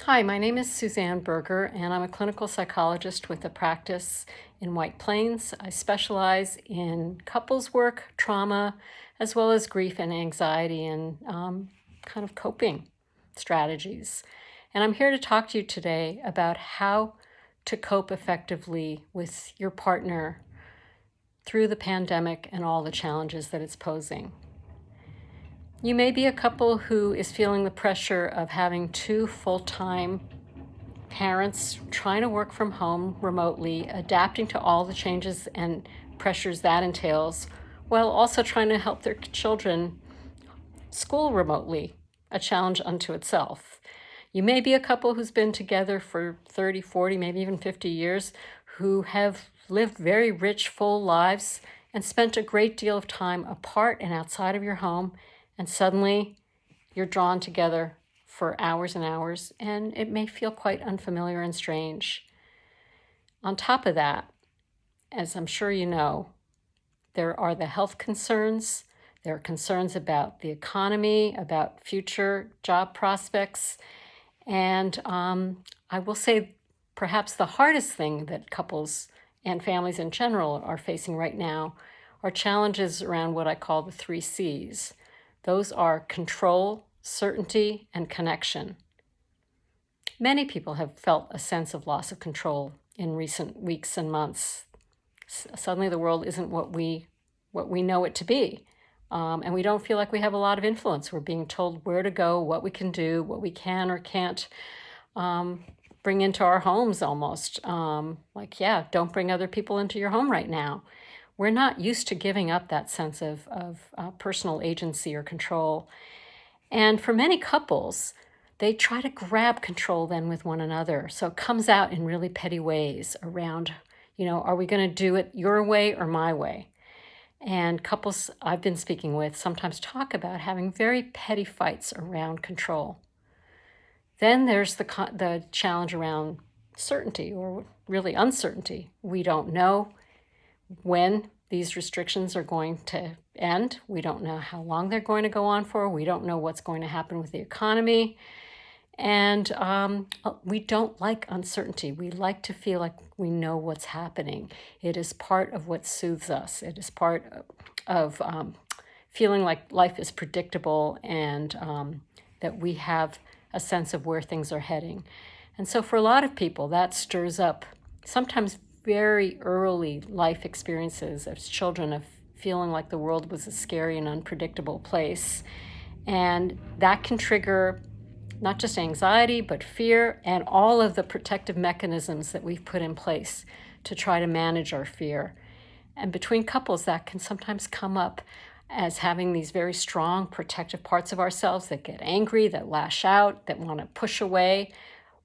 Hi, my name is Suzanne Burger, and I'm a clinical psychologist with a practice in White Plains. I specialize in couples work, trauma, as well as grief and anxiety and kind of coping strategies. And I'm here to talk to you today about how to cope effectively with your partner through the pandemic and all the challenges that it's posing. You may be a couple who is feeling the pressure of having two full-time parents trying to work from home remotely, adapting to all the changes and pressures that entails, while also trying to help their children school remotely, a challenge unto itself. You may be a couple who's been together for 30, 40, maybe even 50 years, who have lived very rich, full lives and spent a great deal of time apart and outside of your home, and suddenly you're drawn together for hours and hours, and it may feel quite unfamiliar and strange. On top of that, as I'm sure you know, there are the health concerns, there are concerns about the economy, about future job prospects, and I will say perhaps the hardest thing that couples and families in general are facing right now are challenges around what I call the 3 Cs. Those are control, certainty, and connection. Many people have felt a sense of loss of control in recent weeks and months. Suddenly the world isn't what we know it to be. And we don't feel like we have a lot of influence. We're being told where to go, what we can do, what we can or can't bring into our homes almost. Don't bring other people into your home right now. We're not used to giving up that sense of personal agency or control. And for many couples, they try to grab control then with one another. So it comes out in really petty ways around, are we going to do it your way or my way? And couples I've been speaking with sometimes talk about having very petty fights around control. Then there's the challenge around certainty, or really uncertainty. We don't know when these restrictions are going to end. We don't know how long they're going to go on for. We don't know what's going to happen with the economy. And we don't like uncertainty. We like to feel like we know what's happening. It is part of what soothes us. It is part of feeling like life is predictable and that we have a sense of where things are heading. And so for a lot of people, that stirs up sometimes very early life experiences as children of feeling like the world was a scary and unpredictable place. And that can trigger not just anxiety, but fear and all of the protective mechanisms that we've put in place to try to manage our fear. And between couples, that can sometimes come up as having these very strong protective parts of ourselves that get angry, that lash out, that want to push away,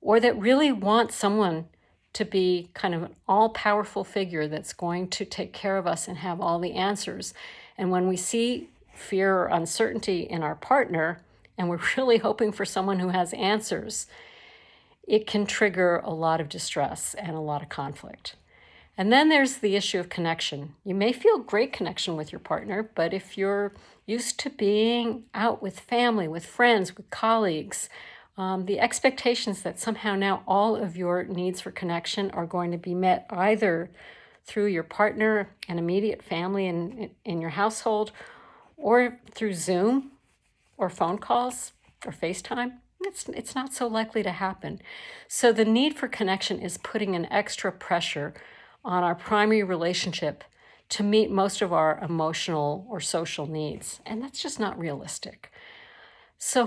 or that really want someone to be kind of an all-powerful figure that's going to take care of us and have all the answers. And when we see fear or uncertainty in our partner, and we're really hoping for someone who has answers, it can trigger a lot of distress and a lot of conflict. And then there's the issue of connection. You may feel great connection with your partner, but if you're used to being out with family, with friends, with colleagues, the expectations that somehow now all of your needs for connection are going to be met either through your partner and immediate family in your household, or through Zoom or phone calls or FaceTime, it's not so likely to happen. So the need for connection is putting an extra pressure on our primary relationship to meet most of our emotional or social needs. And that's just not realistic. So